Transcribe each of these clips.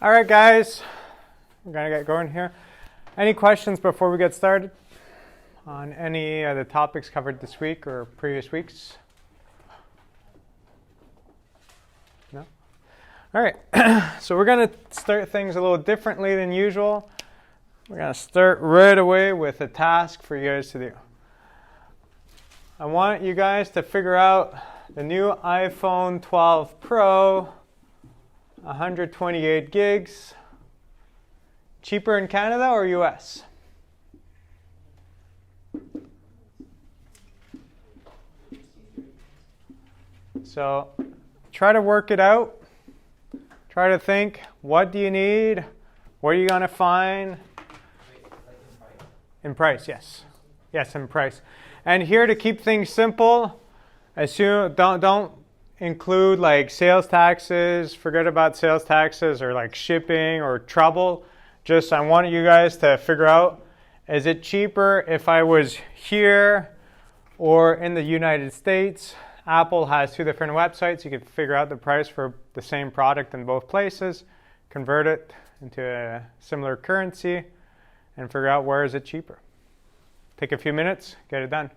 All right, guys, we're going to get going here. Any questions before we get started on any of the topics covered this week or previous weeks? No? All right, so we're going to start things a little differently than usual. We're going to start right away with a task for you guys to do. I want you guys to figure out the new iPhone 12 Pro, 128 gigs, cheaper in Canada or US? So try to work it out. Try to think, what do you need? What are you going to find? In price, yes. Yes, in price. And here to keep things simple, don't include like sales taxes, forget about sales taxes or like shipping or trouble. Just I want you guys to figure out, is it cheaper if I was here or in the United States? Apple has two different websites. You can figure out the price for the same product in both places, convert it into a similar currency, and figure out where is it cheaper. Take a few minutes, get it done.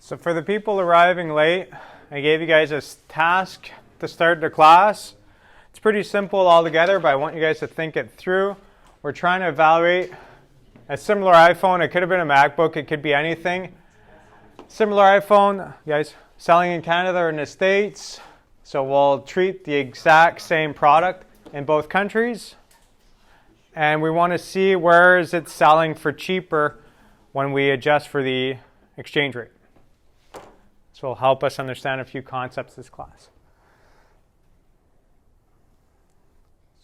So for the people arriving late, I gave you guys a task to start the class. It's pretty simple altogether, but I want you guys to think it through. We're trying to evaluate a similar iPhone. It could have been a MacBook. It could be anything. Similar iPhone, guys, selling in Canada or in the States. So we'll treat the exact same product in both countries. And we want to see where is it selling for cheaper when we adjust for the exchange rate. This will help us understand a few concepts this class.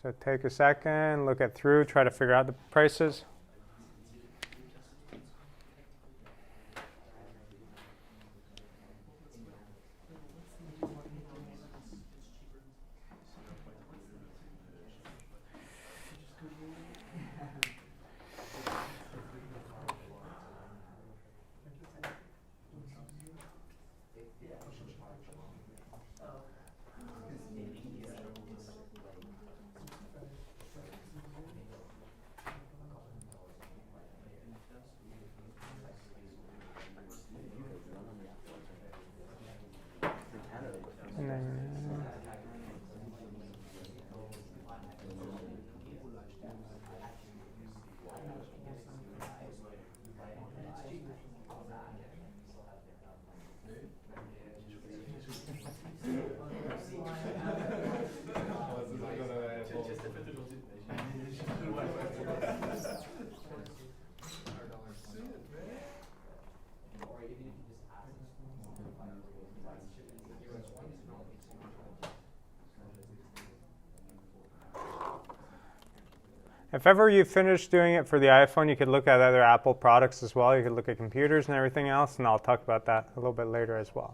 So take a second, look it through, try to figure out the prices. If ever you finish doing it for the iPhone, you could look at other Apple products as well. You could look at computers and everything else, and I'll talk about that a little bit later as well.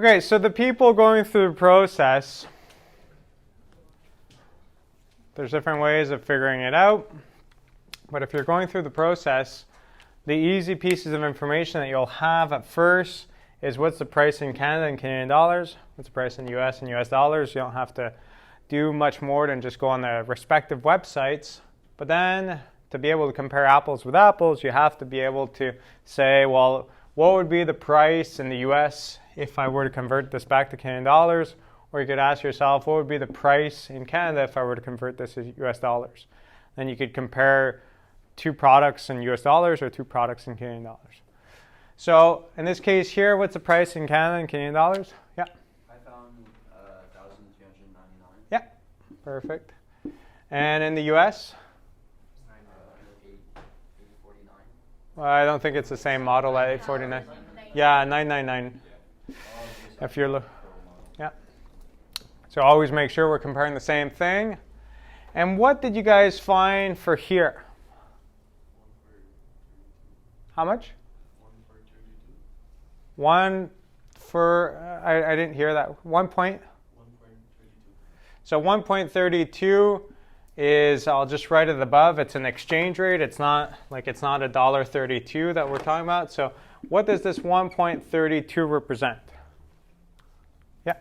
Okay, so the people going through the process, there's different ways of figuring it out. But if you're going through the process, the easy pieces of information that you'll have at first is what's the price in Canada in Canadian dollars, what's the price in US in US dollars. You don't have to do much more than just go on the respective websites. But then to be able to compare apples with apples, you have to be able to say, well, what would be the price in the US if I were to convert this back to Canadian dollars? Or you could ask yourself, what would be the price in Canada if I were to convert this to US dollars? Then you could compare two products in US dollars or two products in Canadian dollars. So in this case here, what's the price in Canada in Canadian dollars? Yeah. I found 1,399. Yeah, perfect. And in the US? 849. Well, I don't think it's the same model at 849. Yeah, 999. If you're yeah. So always make sure we're comparing the same thing. And what did you guys find for here? How much? 1 for, I didn't hear that. 1 point? 1.32. So 1.32 is, I'll just write it above, it's an exchange rate. It's not $1.32 that we're talking about. So what does this 1.32 represent? Yeah.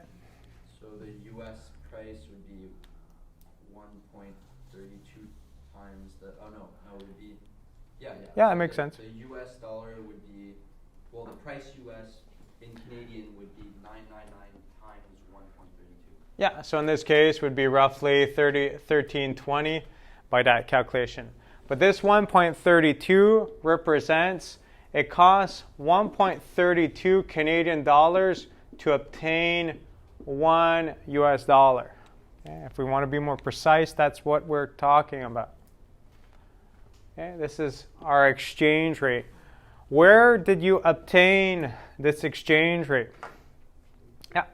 So the US price would be 1.32 times the, it would be, yeah. Yeah, that makes sense. The US dollar would be, well, the price US in Canadian would be 999 times 1.32. Yeah, so in this case would be roughly 1320 by that calculation. But this 1.32 represents, it costs 1.32 Canadian dollars to obtain 1 US dollar. Okay, if we want to be more precise, that's what we're talking about. Okay, this is our exchange rate. Where did you obtain this exchange rate? Yeah.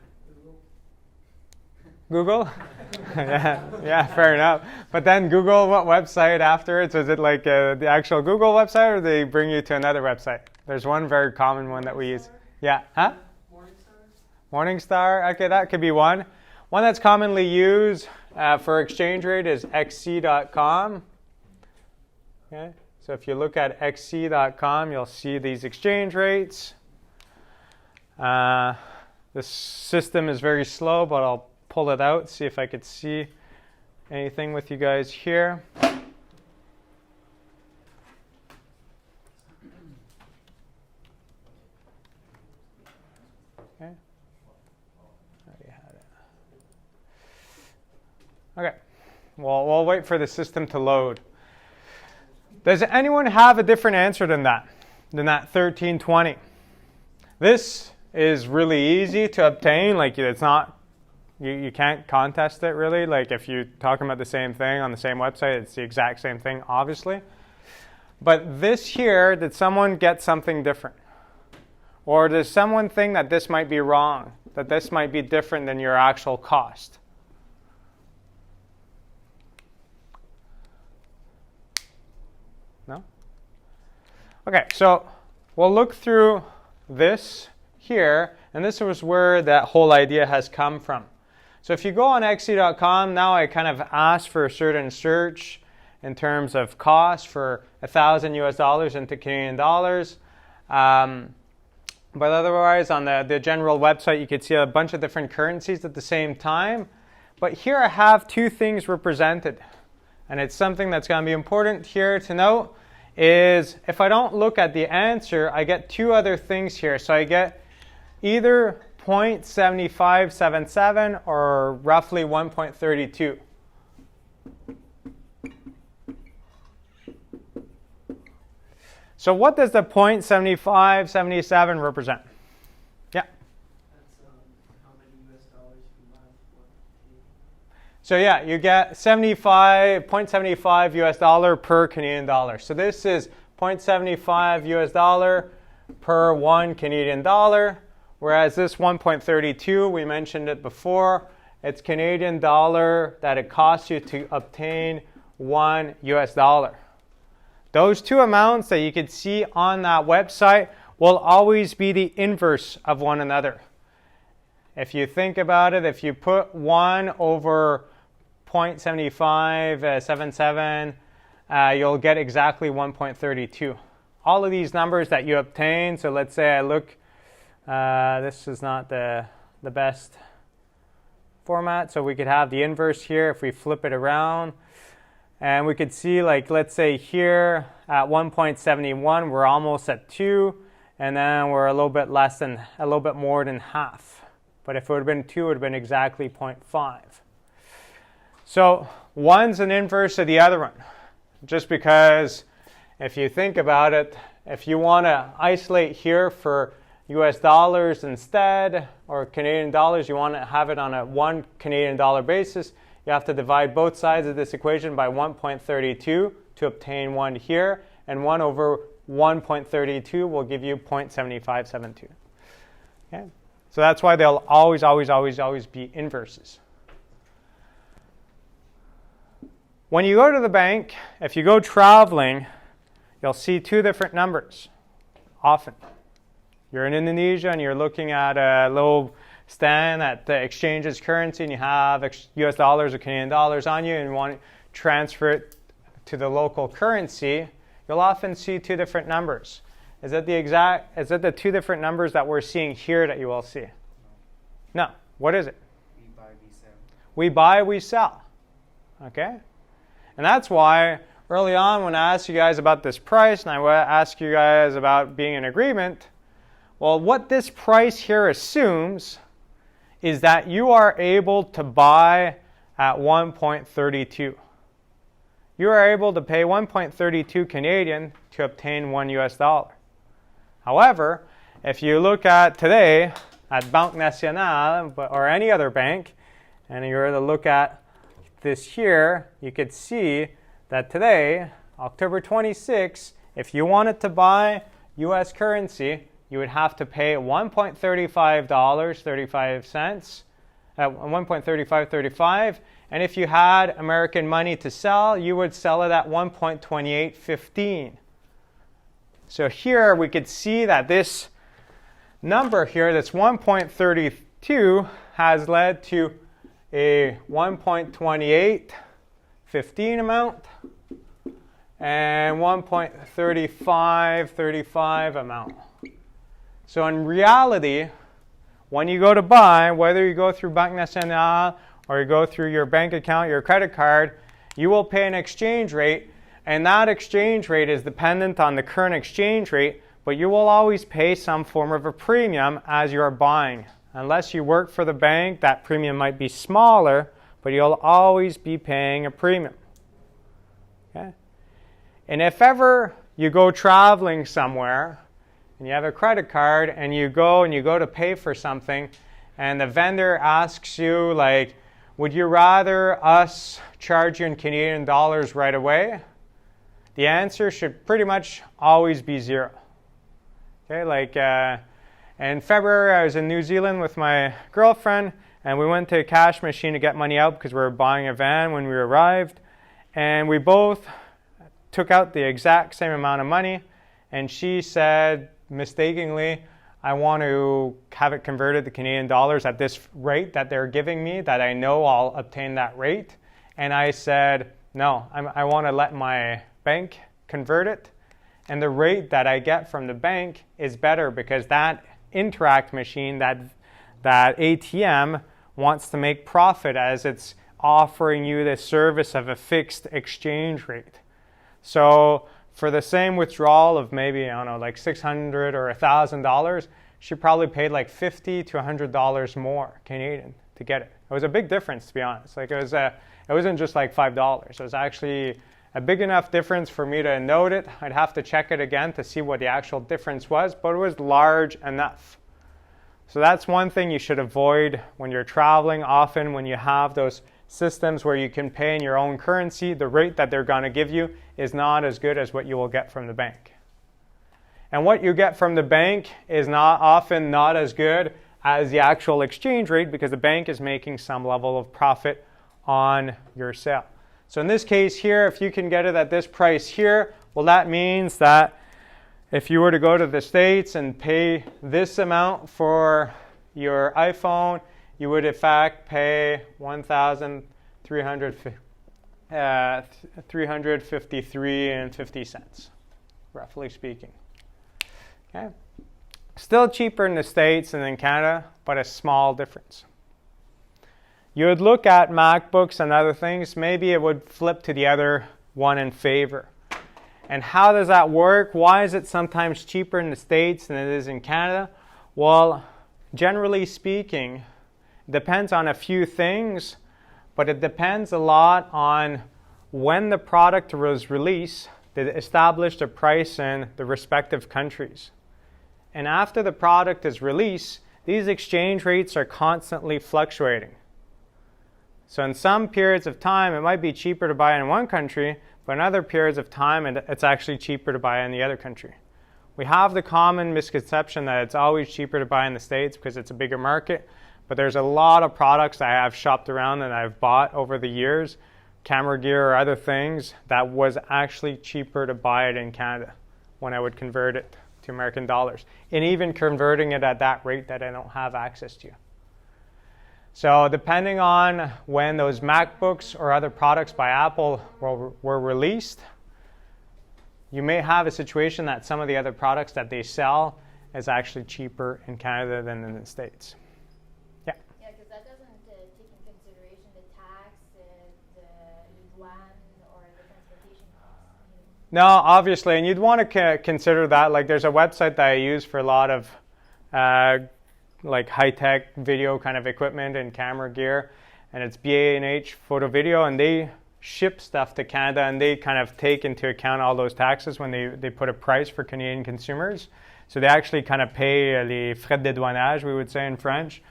Google? yeah, fair enough. But then Google, what website afterwards? Was it like the actual Google website, or they bring you to another website? There's one very common one that we use. Yeah, huh? Morningstar. Okay, that could be one. One that's commonly used for exchange rate is xc.com. Okay, so if you look at xc.com, you'll see these exchange rates. This system is very slow, but I'll pull it out, see if I could see anything with you guys here. Okay. Already had it. Okay. Well, we'll wait for the system to load. Does anyone have a different answer than that 1320? This is really easy to obtain. Like, it's not, you can't contest it really. Like, if you're talking about the same thing on the same website, it's the exact same thing, obviously. But this here, did someone get something different? Or does someone think that this might be wrong, that this might be different than your actual cost? No? Okay, so we'll look through this here, and this was where that whole idea has come from. So if you go on xc.com, now I kind of asked for a certain search in terms of cost for 1,000 US dollars into Canadian dollars. But otherwise, on the general website, you could see a bunch of different currencies at the same time. But here I have two things represented. And it's something that's going to be important here to note is if I don't look at the answer, I get two other things here. So I get either 0.7577 or roughly 1.32. So what does the 0.7577 represent? Yeah. That's how many US dollars you buy for. So yeah, you get 0.75 US dollar per Canadian dollar. So this is 0.75 US dollar per 1 Canadian dollar, whereas this 1.32, we mentioned it before, it's Canadian dollar that it costs you to obtain 1 US dollar. Those two amounts that you could see on that website will always be the inverse of one another. If you think about it, if you put 1 over 0.7577, you'll get exactly 1.32. All of these numbers that you obtain, so let's say I look, this is not the best format, so we could have the inverse here if we flip it around. And we could see, like, let's say here at 1.71, we're almost at 2, and then we're a little bit more than half. But if it would have been 2, it would have been exactly 0.5. So one's an inverse of the other one, just because if you think about it, if you want to isolate here for US dollars instead, or Canadian dollars, you want to have it on a 1 Canadian dollar basis, you have to divide both sides of this equation by 1.32 to obtain 1 here, and 1 over 1.32 will give you 0.7572. Okay? So that's why they'll always be inverses. When you go to the bank, if you go traveling, you'll see 2 different numbers often. You're in Indonesia and you're looking at a little stand that exchanges currency, and you have US dollars or Canadian dollars on you and you want to transfer it to the local currency, you'll often see 2 different numbers. Is it the 2 different numbers that we're seeing here that you will see? No. What is it? We buy, we sell. We buy, we sell. Okay? And that's why early on when I asked you guys about this price and I asked you guys about being in agreement, well, what this price here assumes is that you are able to buy at 1.32. You are able to pay 1.32 Canadian to obtain 1 US dollar. However, if you look at today at Banque Nationale or any other bank, and you were to look at this here, you could see that today, October 26, if you wanted to buy US currency, you would have to pay $1.35.35, 1.3535, and if you had American money to sell, you would sell it at 1.2815. So here we could see that this number here, that's 1.32, has led to a 1.2815 amount and 1.3535 amount. So in reality, when you go to buy, whether you go through Banque Nationale or you go through your bank account, your credit card, you will pay an exchange rate, and that exchange rate is dependent on the current exchange rate, but you will always pay some form of a premium as you are buying. Unless you work for the bank, that premium might be smaller, but you'll always be paying a premium. Okay? And if ever you go traveling somewhere and you have a credit card and you go to pay for something and the vendor asks you, like, would you rather us charge you in Canadian dollars right away? The answer should pretty much always be 0. Okay, like in February, I was in New Zealand with my girlfriend, and we went to a cash machine to get money out because we were buying a van when we arrived. And we both took out the exact same amount of money, and she said, mistakenly, I want to have it converted to Canadian dollars at this rate that they're giving me, that I know I'll obtain that rate. And I said, no, I want to let my bank convert it. And the rate that I get from the bank is better because that Interact machine, that ATM, wants to make profit as it's offering you the service of a fixed exchange rate. So for the same withdrawal of maybe, I don't know, like $600 or $1,000, she probably paid like $50 to $100 more Canadian to get it. It was a big difference, to be honest. Like it wasn't just like $5. It was actually a big enough difference for me to note it. I'd have to check it again to see what the actual difference was, but it was large enough. So that's one thing you should avoid when you're traveling. Often when you have those systems where you can pay in your own currency, the rate that they're going to give you is not as good as what you will get from the bank. And what you get from the bank is often not as good as the actual exchange rate because the bank is making some level of profit on your sale. So in this case here, if you can get it at this price here, well, that means that if you were to go to the States and pay this amount for your iPhone, you would in fact pay $1,353.50, roughly speaking. Okay. Still cheaper in the States than in Canada, but a small difference. You would look at MacBooks and other things, maybe it would flip to the other one in favor. And how does that work? Why is it sometimes cheaper in the States than it is in Canada? Well, generally speaking, it depends on a few things, but it depends a lot on when the product was released that established a price in the respective countries. And after the product is released, these exchange rates are constantly fluctuating. So in some periods of time, it might be cheaper to buy in one country, but in other periods of time, it's actually cheaper to buy in the other country. We have the common misconception that it's always cheaper to buy in the States because it's a bigger market, but there's a lot of products I have shopped around and I've bought over the years, camera gear or other things, that was actually cheaper to buy it in Canada when I would convert it to American dollars. And even converting it at that rate that I don't have access to. So depending on when those MacBooks or other products by Apple were released, you may have a situation that some of the other products that they sell is actually cheaper in Canada than in the States. Yeah? Yeah, because that doesn't take in consideration the tax, the yuan, or the transportation costs. No, obviously, and you'd want to consider that. Like there's a website that I use for a lot of like high-tech video kind of equipment and camera gear, and it's B&H Photo Video, and they ship stuff to Canada, and they kind of take into account all those taxes when they put a price for Canadian consumers. So they actually kind of pay les frais de dédouanage, we would say in French.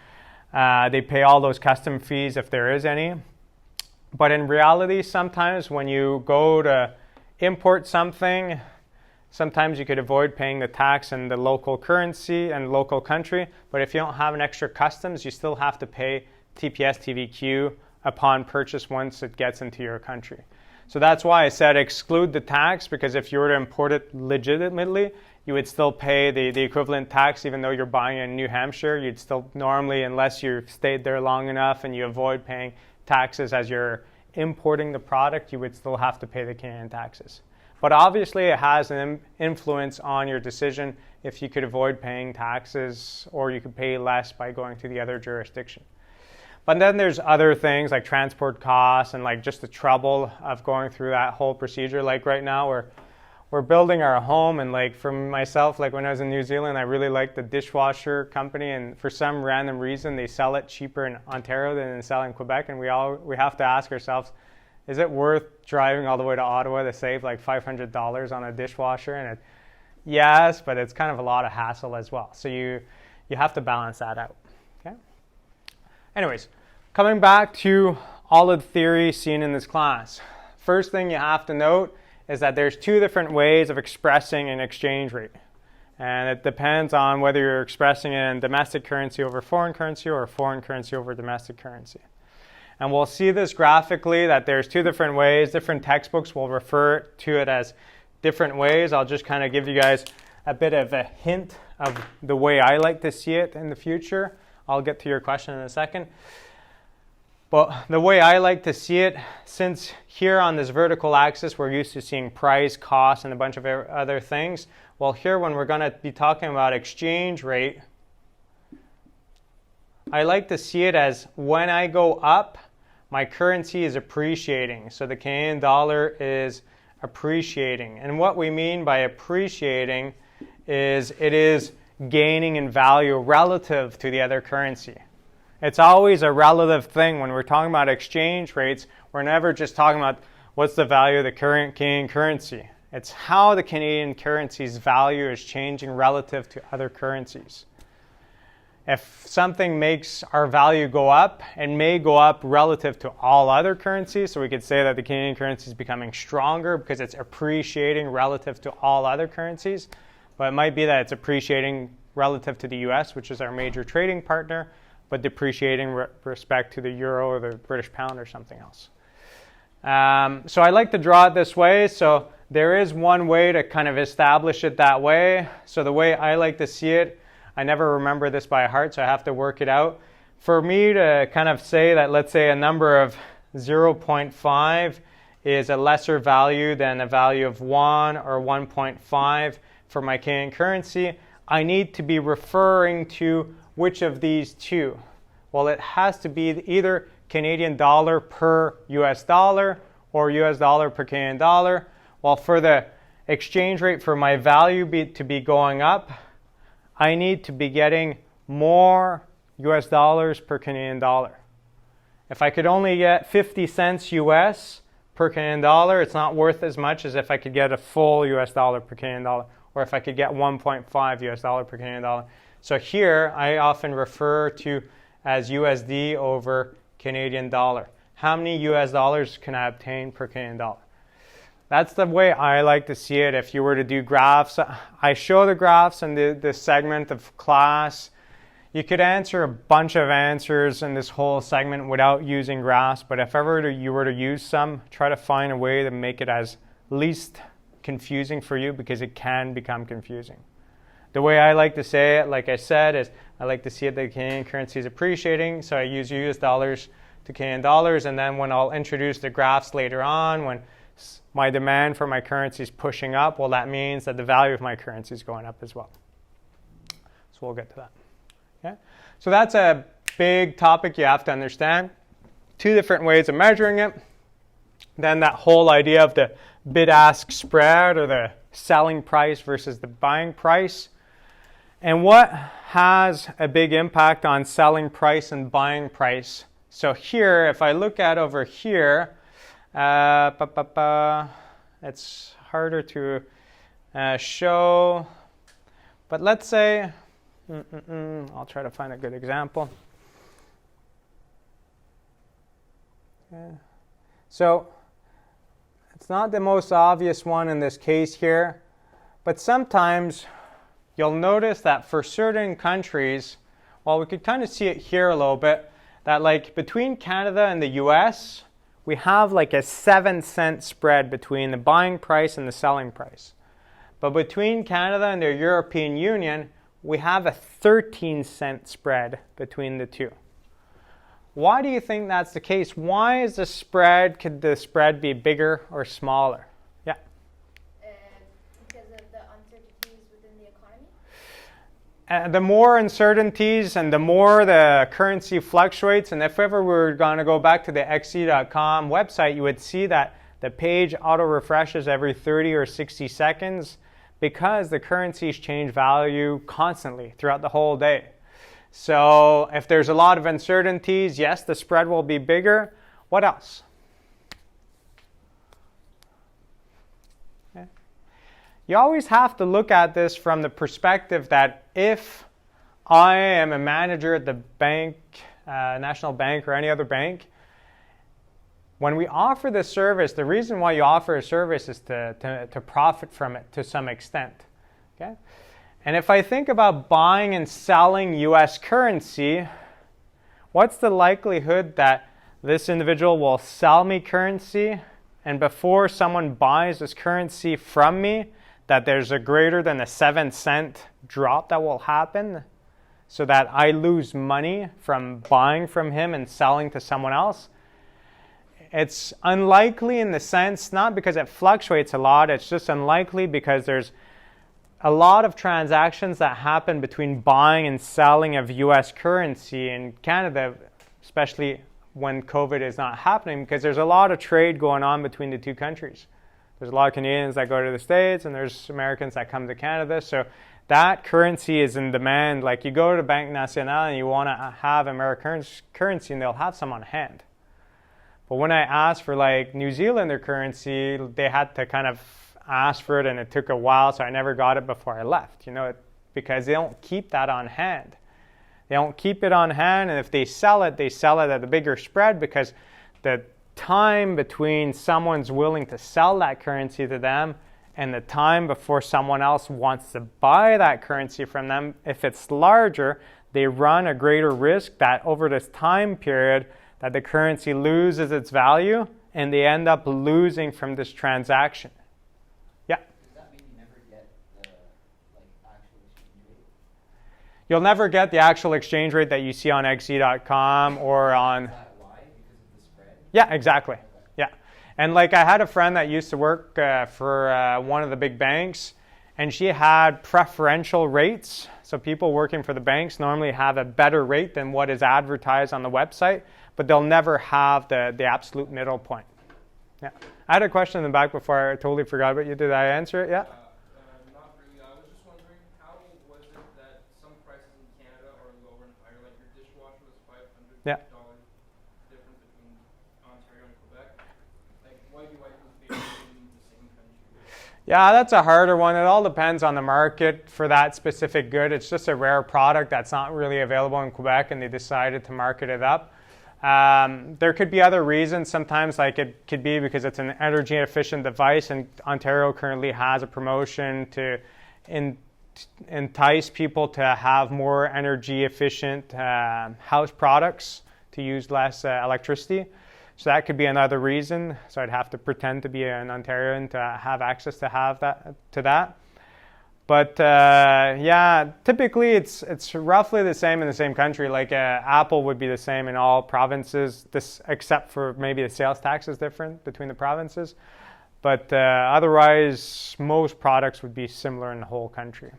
They pay all those custom fees if there is any. But in reality, sometimes when you go to import something, sometimes you could avoid paying the tax in the local currency and local country, but if you don't have an extra customs, you still have to pay TPS TVQ upon purchase once it gets into your country. So that's why I said exclude the tax, because if you were to import it legitimately, you would still pay the equivalent tax even though you're buying in New Hampshire. You'd still normally, unless you've stayed there long enough and you avoid paying taxes as you're importing the product, you would still have to pay the Canadian taxes. But obviously it has an influence on your decision if you could avoid paying taxes or you could pay less by going to the other jurisdiction. But then there's other things like transport costs and like just the trouble of going through that whole procedure. Like right now we're building our home, and like for myself, like when I was in New Zealand, I really liked the dishwasher company, and for some random reason they sell it cheaper in Ontario than they sell in Quebec, and we have to ask ourselves, is it worth driving all the way to Ottawa to save like $500 on a dishwasher? And yes, but it's kind of a lot of hassle as well. So you have to balance that out. Okay. Anyways, coming back to all of the theory seen in this class. First thing you have to note is that there's two different ways of expressing an exchange rate. And it depends on whether you're expressing it in domestic currency over foreign currency or foreign currency over domestic currency. And we'll see this graphically, that there's two different ways. Different textbooks will refer to it as different ways. I'll just kind of give you guys a bit of a hint of the way I like to see it in the future. I'll get to your question in a second. But the way I like to see it, since here on this vertical axis we're used to seeing price, cost, and a bunch of other things, well here when we're going to be talking about exchange rate, I like to see it as when I go up, my currency is appreciating. So the Canadian dollar is appreciating. And what we mean by appreciating is it is gaining in value relative to the other currency. It's always a relative thing. When we're talking about exchange rates, we're never just talking about what's the value of the current Canadian currency. It's how the Canadian currency's value is changing relative to other currencies. If something makes our value go up, it may go up relative to all other currencies. So we could say that the Canadian currency is becoming stronger because it's appreciating relative to all other currencies. But it might be that it's appreciating relative to the US, which is our major trading partner, but depreciating respect to the euro or the British pound or something else. So I like to draw it this way. So there is one way to kind of establish it that way. So the way I like to see it, I never remember this by heart, so I have to work it out. For me to kind of say that, let's say a number of 0.5 is a lesser value than a value of 1 or 1.5 for my Canadian currency, I need to be referring to which of these two? Well, it has to be either Canadian dollar per US dollar or US dollar per Canadian dollar. Well, for the exchange rate for my value to be going up, I need to be getting more US dollars per Canadian dollar. If I could only get 50 cents US per Canadian dollar, it's not worth as much as if I could get a full US dollar per Canadian dollar, or if I could get 1.5 US dollar per Canadian dollar. So here I often refer to as USD over Canadian dollar. How many US dollars can I obtain per Canadian dollar? That's the way I like to see it. If you were to do graphs, I show the graphs in this segment of class. You could answer a bunch of answers in this whole segment without using graphs, but if ever you were to use some, try to find a way to make it as least confusing for you, because it can become confusing. The way I like to say it, like I said, is I like to see it that the Canadian currency is appreciating, so I use US dollars to Canadian dollars, and then when I'll introduce the graphs later on, when my demand for my currency is pushing up, well, that means that the value of my currency is going up as well. So we'll get to that. Okay? So that's a big topic you have to understand. Two different ways of measuring it. Then that whole idea of the bid-ask spread, or the selling price versus the buying price. And what has a big impact on selling price and buying price? So here, if I look at over here, it's harder to show, but let's say, I'll try to find a good example. Okay. So it's not the most obvious one in this case here, but sometimes you'll notice that for certain countries, well, we could kind of see it here a little bit, that like between Canada and the US, we have like a 7-cent spread between the buying price and the selling price. But between Canada and the European Union, we have a 13-cent spread between the two. Why do you think that's the case? Why is the spread, could the spread be bigger or smaller? Yeah? Because of the uncertainties within the economy? The more uncertainties and the more the currency fluctuates, and if ever we're going to go back to the xe.com website, you would see that the page auto refreshes every 30 or 60 seconds because the currencies change value constantly throughout the whole day. So if there's a lot of uncertainties, yes, the spread will be bigger. What else? Okay. You always have to look at this from the perspective that if I am a manager at the bank, National Bank or any other bank, when we offer the service, the reason why you offer a service is to profit from it to some extent. Okay? And if I think about buying and selling US currency, what's the likelihood that this individual will sell me currency, and before someone buys this currency from me, that there's a greater than a 7-cent drop that will happen, so that I lose money from buying from him and selling to someone else? It's unlikely in the sense, not because it fluctuates a lot, it's just unlikely because there's a lot of transactions that happen between buying and selling of US currency in Canada, especially when COVID is not happening, because there's a lot of trade going on between the two countries. There's a lot of Canadians that go to the States, and there's Americans that come to Canada. So that currency is in demand. Like you go to Banque Nationale and you want to have American currency, and they'll have some on hand. But when I asked for like New Zealander currency, they had to kind of ask for it, and it took a while, so I never got it before I left, because they don't keep that on hand. They don't keep it on hand, and if they sell it at a bigger spread, because the time between someone's willing to sell that currency to them and the time before someone else wants to buy that currency from them, if it's larger, they run a greater risk that over this time period that the currency loses its value, and they end up losing from this transaction. You'll never get the actual exchange rate that you see on XE.com or on. Is that why? Because of the spread? Yeah, exactly. Yeah. And like I had a friend that used to work for one of the big banks, and she had preferential rates. So people working for the banks normally have a better rate than what is advertised on the website, but they'll never have the absolute middle point. Yeah. I had a question in the back before. I totally forgot about you. Did I answer it? Yeah. Not really. I was just wondering, how was it that some prices in Canada are lower and higher? Like your dishwasher was $500 Yeah. difference between Ontario and Quebec. Like, why do I compare in the same country? Yeah, that's a harder one. It all depends on the market for that specific good. It's just a rare product that's not really available in Quebec, and they decided to market it up. There could be other reasons. Sometimes, like it could be because it's an energy efficient device, and Ontario currently has a promotion to entice people to have more energy efficient house products to use less electricity. So that could be another reason. So I'd have to pretend to be an Ontarian to have access to that. But yeah, typically it's roughly the same in the same country. Like Apple would be the same in all provinces, except for maybe the sales tax is different between the provinces. But otherwise, most products would be similar in the whole country.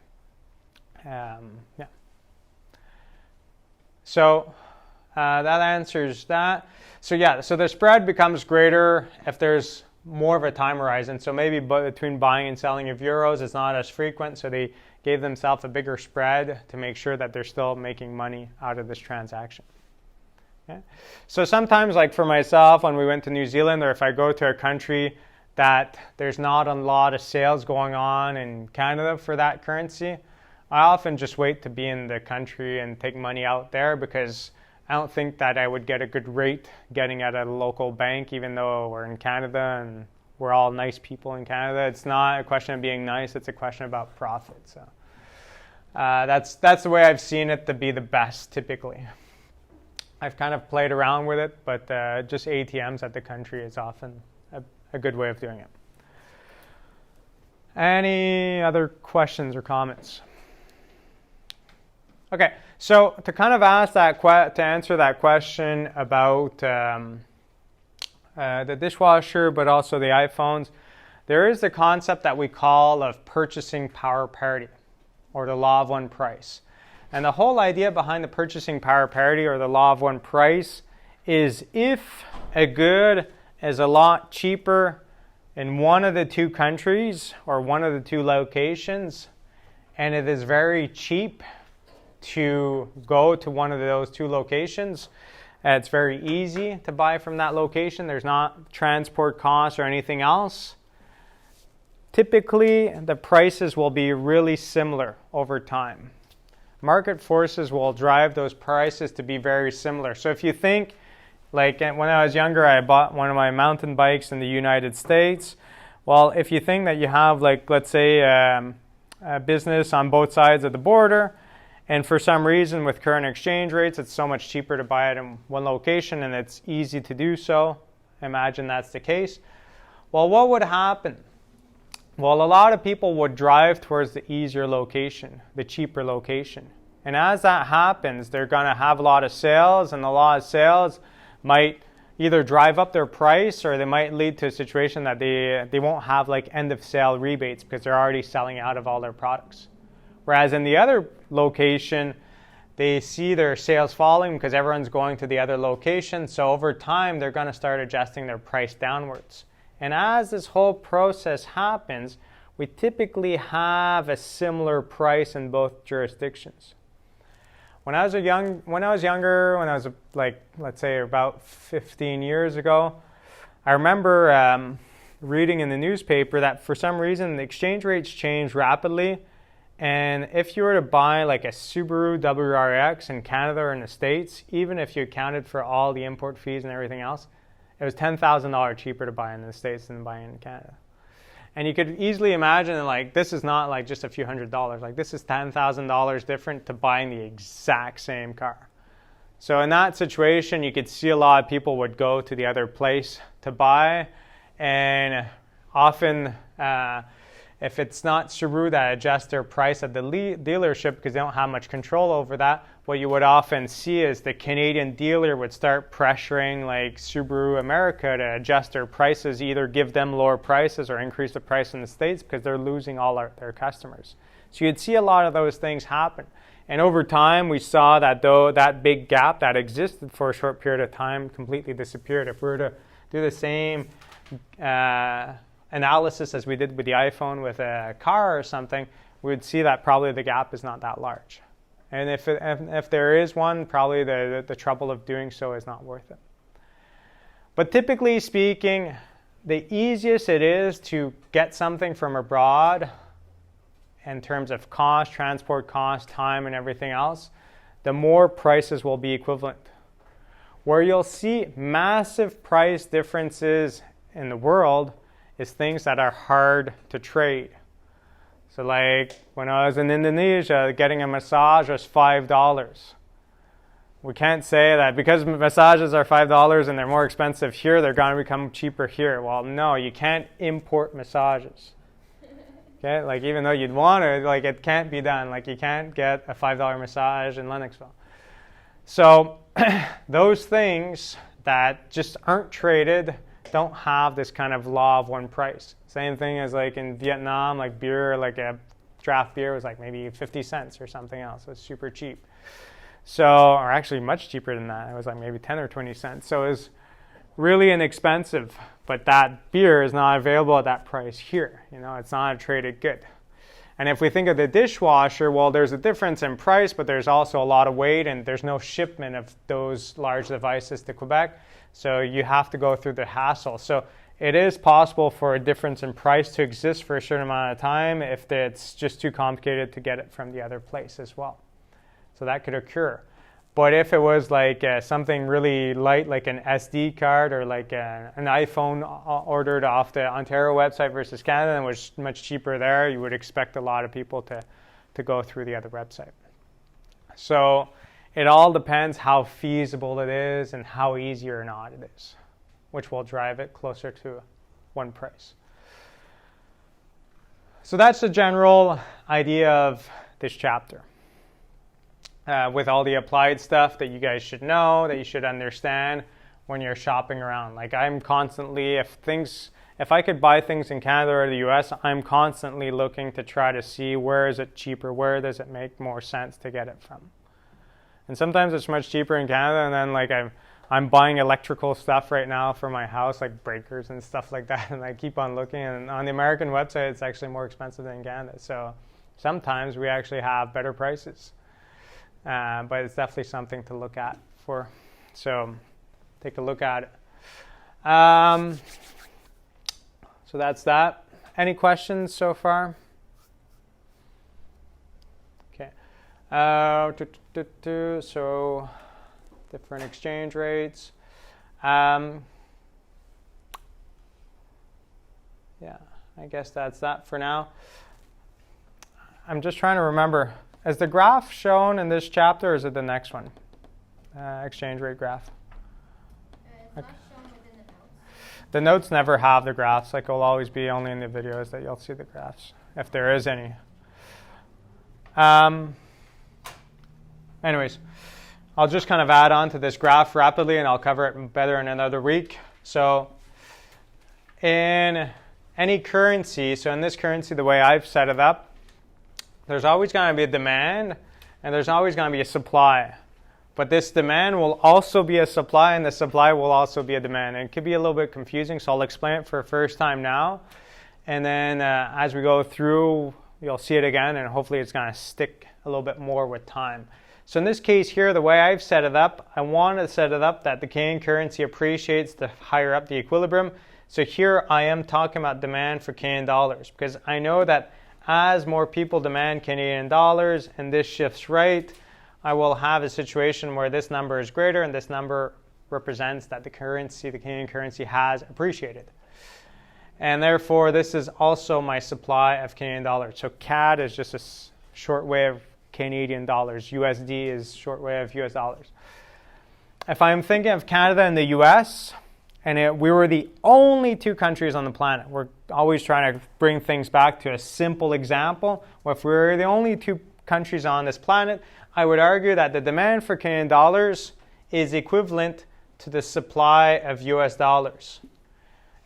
Yeah. So that answers that. So yeah, so the spread becomes greater if there's more of a time horizon. So maybe between buying and selling of euros is not as frequent, so they gave themselves a bigger spread to make sure that they're still making money out of this transaction. Okay? So sometimes, like for myself, when we went to New Zealand, or if I go to a country that there's not a lot of sales going on in Canada for that currency, I often just wait to be in the country and take money out there, because I don't think that I would get a good rate getting at a local bank, even though we're in Canada and we're all nice people in Canada. It's not a question of being nice, it's a question about profit. So that's the way I've seen it to be the best typically. I've kind of played around with it, but just ATMs at the country is often a good way of doing it. Any other questions or comments? Okay, so to kind of to answer that question about the dishwasher, but also the iPhones, there is the concept that we call of purchasing power parity, or the law of one price. And the whole idea behind the purchasing power parity, or the law of one price, is if a good is a lot cheaper in one of the two countries or one of the two locations, and it is very cheap to go to one of those two locations. It's very easy to buy from that location. There's not transport costs or anything else. Typically, the prices will be really similar over time. Market forces will drive those prices to be very similar. So if you think, like when I was younger, I bought one of my mountain bikes in the United States. Well, if you think that you have, like, let's say a business on both sides of the border, and for some reason, with current exchange rates, it's so much cheaper to buy it in one location, and it's easy to do so. Imagine that's the case. Well, what would happen? Well, a lot of people would drive towards the easier location, the cheaper location. And as that happens, they're going to have a lot of sales, and a lot of sales might either drive up their price, or they might lead to a situation that they won't have like end of sale rebates because they're already selling out of all their products. Whereas in the other location, they see their sales falling because everyone's going to the other location. So over time, they're going to start adjusting their price downwards. And as this whole process happens, we typically have a similar price in both jurisdictions. When I was younger, like, let's say about 15 years ago, I remember reading in the newspaper that for some reason the exchange rates change rapidly. And if you were to buy like a Subaru WRX in Canada or in the States, even if you accounted for all the import fees and everything else, it was $10,000 cheaper to buy in the States than buying in Canada. And you could easily imagine, like, this is not like just a few $100s. Like, this is $10,000 different to buying the exact same car. So in that situation, you could see a lot of people would go to the other place to buy. And often If it's not Subaru that adjusts their price at the dealership because they don't have much control over that, what you would often see is the Canadian dealer would start pressuring like Subaru America to adjust their prices, either give them lower prices or increase the price in the States because they're losing all their customers. So you'd see a lot of those things happen. And over time, we saw that though that big gap that existed for a short period of time completely disappeared. If we were to do the same analysis as we did with the iPhone with a car or something, we would see that probably the gap is not that large. And if there is one, probably the trouble of doing so is not worth it. But typically speaking, the easiest it is to get something from abroad in terms of cost, transport cost, time, and everything else, the more prices will be equivalent. Where you'll see massive price differences in the world is things that are hard to trade. So like when I was in Indonesia, getting a massage was $5. We can't say that because massages are $5 and they're more expensive here, they're going to become cheaper here. Well, no, you can't import massages. Okay, like even though you'd want to, like it can't be done. Like you can't get a $5 massage in Lennoxville. So those things that just aren't traded don't have this kind of law of one price. Same thing as like in Vietnam, like beer, like a draft beer was like maybe 50 cents or something else. It was super cheap. So, or actually much cheaper than that. It was like maybe 10 or 20 cents. So it was really inexpensive, but that beer is not available at that price here. You know, it's not a traded good. And if we think of the dishwasher, well, there's a difference in price, but there's also a lot of weight, and there's no shipment of those large devices to Quebec. So you have to go through the hassle. So it is possible for a difference in price to exist for a certain amount of time if it's just too complicated to get it from the other place as well. So that could occur. But if it was like something really light, like an SD card or like an iPhone ordered off the Ontario website versus Canada, and was much cheaper there, you would expect a lot of people to go through the other website. So it all depends how feasible it is and how easy or not it is, which will drive it closer to one price. So that's the general idea of this chapter. With all the applied stuff that you guys should know, that you should understand when you're shopping around. Like I'm constantly, if I could buy things in Canada or the US, I'm constantly looking to try to see where is it cheaper, where does it make more sense to get it from. And sometimes it's much cheaper in Canada, and then like I'm buying electrical stuff right now for my house, like breakers and stuff like that, and I keep on looking, and on the American website it's actually more expensive than in Canada. So sometimes we actually have better prices. But it's definitely something to look at for. So take a look at it. So that's that. Any questions so far? Okay. So different exchange rates. Yeah, I guess that's that for now. I'm just trying to remember. Is the graph shown in this chapter, or is it the next one? Exchange rate graph. It's not shown within the notes. The notes never have the graphs. Like it'll always be only in the videos that you'll see the graphs, if there is any. Anyways, I'll just kind of add on to this graph rapidly, and I'll cover it better in another week. So in any currency, so in this currency, the way I've set it up, there's always going to be a demand, and there's always going to be a supply. But this demand will also be a supply, and the supply will also be a demand. And it could be a little bit confusing, so I'll explain it for the first time now. And then as we go through, you'll see it again, and hopefully it's going to stick a little bit more with time. So in this case here, the way I've set it up, I want to set it up that the Canadian currency appreciates the higher up the equilibrium. So here I am talking about demand for Canadian dollars, because I know that as more people demand Canadian dollars and this shifts right, I will have a situation where this number is greater, and this number represents that the Canadian currency has appreciated. And therefore, this is also my supply of Canadian dollars. So CAD is just a short way of Canadian dollars. USD is short way of US dollars. If I'm thinking of Canada and the US, And we were the only two countries on the planet. We're always trying to bring things back to a simple example. Well, if we were the only two countries on this planet, I would argue that the demand for Canadian dollars is equivalent to the supply of US dollars.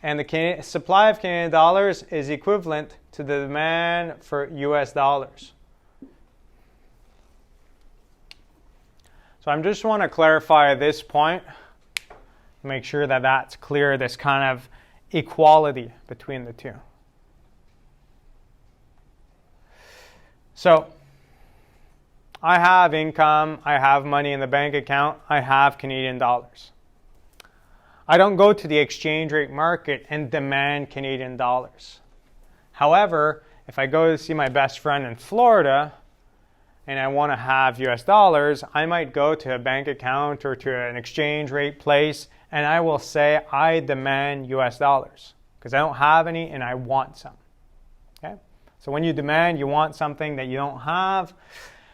And the supply of Canadian dollars is equivalent to the demand for US dollars. So I just want to clarify this point, make sure that that's clear, this kind of equality between the two. So I have income, I have money in the bank account, I have Canadian dollars. I don't go to the exchange rate market and demand Canadian dollars. However, if I go to see my best friend in Florida and I want to have US dollars, I might go to a bank account or to an exchange rate place and I will say I demand US dollars because I don't have any and I want some. Okay? So when you demand, you want something that you don't have.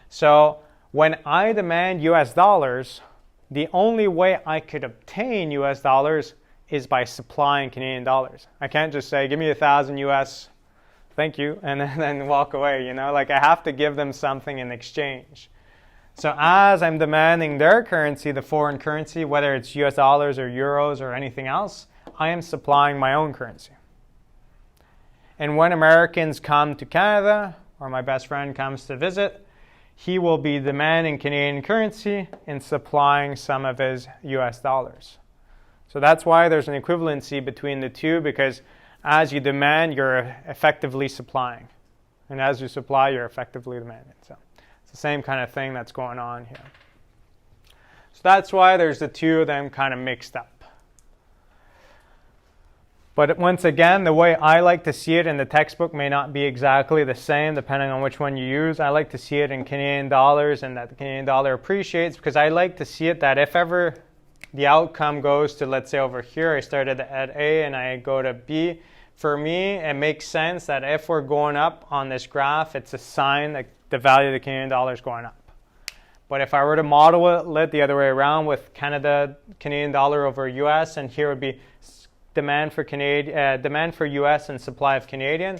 So when I demand US dollars, the only way I could obtain US dollars is by supplying Canadian dollars. I can't just say, give me 1,000 US, thank you, and then walk away, you know? Like I have to give them something in exchange. So as I'm demanding their currency, the foreign currency, whether it's US dollars or euros or anything else, I am supplying my own currency. And when Americans come to Canada, or my best friend comes to visit, he will be demanding Canadian currency and supplying some of his US dollars. So that's why there's an equivalency between the two, because as you demand, you're effectively supplying. And as you supply, you're effectively demanding. So it's the same kind of thing that's going on here. So that's why there's the two of them kind of mixed up. But once again, the way I like to see it in the textbook may not be exactly the same depending on which one you use. I like to see it in Canadian dollars and that the Canadian dollar appreciates, because I like to see it that if ever the outcome goes to, let's say over here, I started at A and I go to B, for me it makes sense that if we're going up on this graph, it's a sign that the value of the Canadian dollar is going up. But if I were to model it the other way around with Canadian dollar over US, and here would be demand for US and supply of Canadian,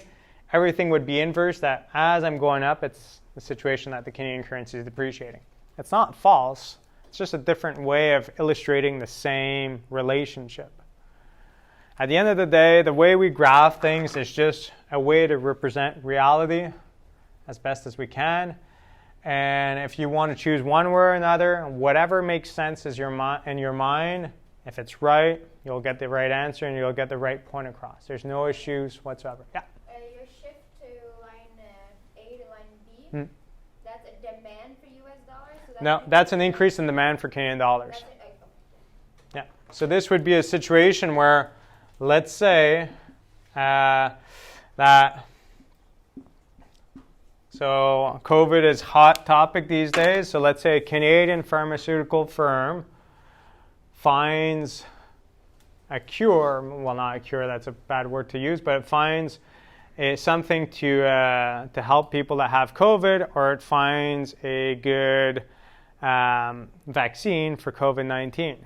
everything would be inverse, that as I'm going up, it's the situation that the Canadian currency is depreciating. It's not false, it's just a different way of illustrating the same relationship. At the end of the day, the way we graph things is just a way to represent reality as best as we can. And if you want to choose one way or another, whatever makes sense in your mind, if it's right, you'll get the right answer and you'll get the right point across. There's no issues whatsoever. Yeah? Your shift to line A to line B, that's a demand for US dollars? So No, that's an increase in demand for Canadian dollars. Yeah. So this would be a situation where, let's say so COVID is hot topic these days. So let's say a Canadian pharmaceutical firm finds a cure, well, not a cure, that's a bad word to use, but it finds something to help people that have COVID, or it finds a good vaccine for COVID-19.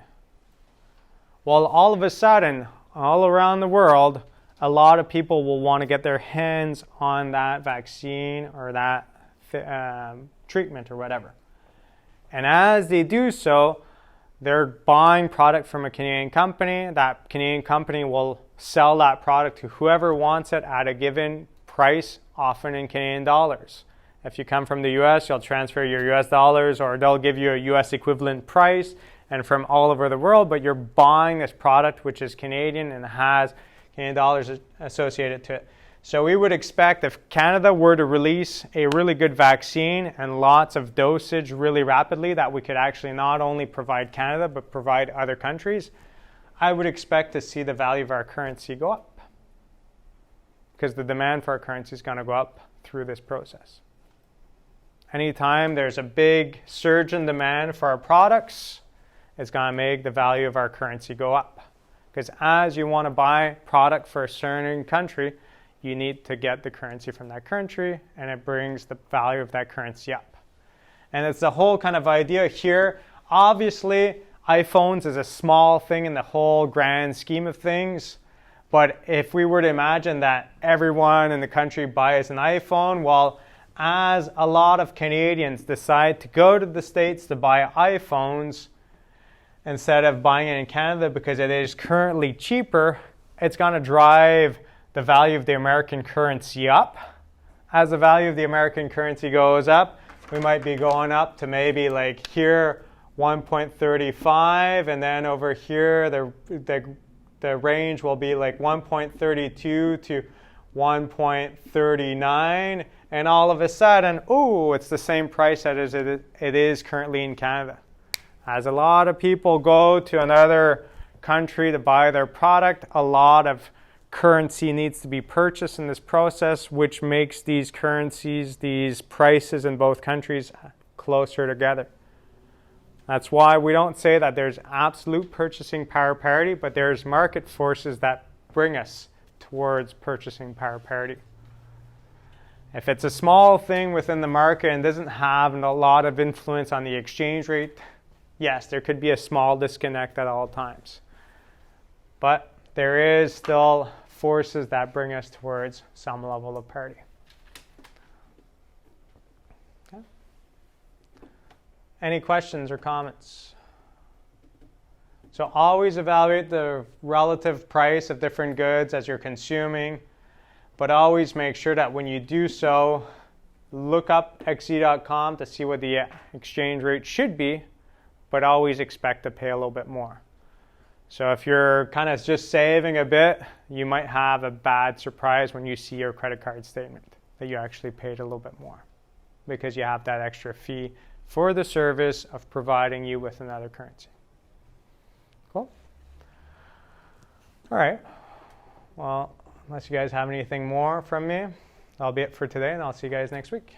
Well, all of a sudden, all around the world, a lot of people will want to get their hands on that vaccine or that treatment or whatever. And as they do so, they're buying product from a Canadian company. That Canadian company will sell that product to whoever wants it at a given price, often in Canadian dollars. If you come from the US, you'll transfer your US dollars, or they'll give you a US equivalent price, and from all over the world, but you're buying this product which is Canadian and has Canadian dollars associated to it. So we would expect if Canada were to release a really good vaccine and lots of dosage really rapidly, that we could actually not only provide Canada but provide other countries, I would expect to see the value of our currency go up, because the demand for our currency is going to go up through this process. Anytime there's a big surge in demand for our products, it's going to make the value of our currency go up. Because as you want to buy product for a certain country, you need to get the currency from that country, and it brings the value of that currency up. And it's the whole kind of idea here. Obviously, iPhones is a small thing in the whole grand scheme of things. But if we were to imagine that everyone in the country buys an iPhone, well, as a lot of Canadians decide to go to the States to buy iPhones instead of buying it in Canada because it is currently cheaper, it's going to drive the value of the American currency up. As the value of the American currency goes up, we might be going up to maybe like here 1.35, and then over here the range will be like 1.32 to 1.39, and all of a sudden, ooh, it's the same price as it is currently in Canada. As a lot of people go to another country to buy their product, a lot of currency needs to be purchased in this process, which makes these currencies, these prices in both countries closer together. That's why we don't say that there's absolute purchasing power parity, but there's market forces that bring us towards purchasing power parity. If it's a small thing within the market and doesn't have a lot of influence on the exchange rate, yes, there could be a small disconnect at all times. But there is still forces that bring us towards some level of parity. Okay. Any questions or comments? So always evaluate the relative price of different goods as you're consuming, but always make sure that when you do so, look up xe.com to see what the exchange rate should be, but always expect to pay a little bit more. So if you're kind of just saving a bit, you might have a bad surprise when you see your credit card statement that you actually paid a little bit more because you have that extra fee for the service of providing you with another currency. Cool? All right. Well, unless you guys have anything more from me, that'll be it for today, and I'll see you guys next week.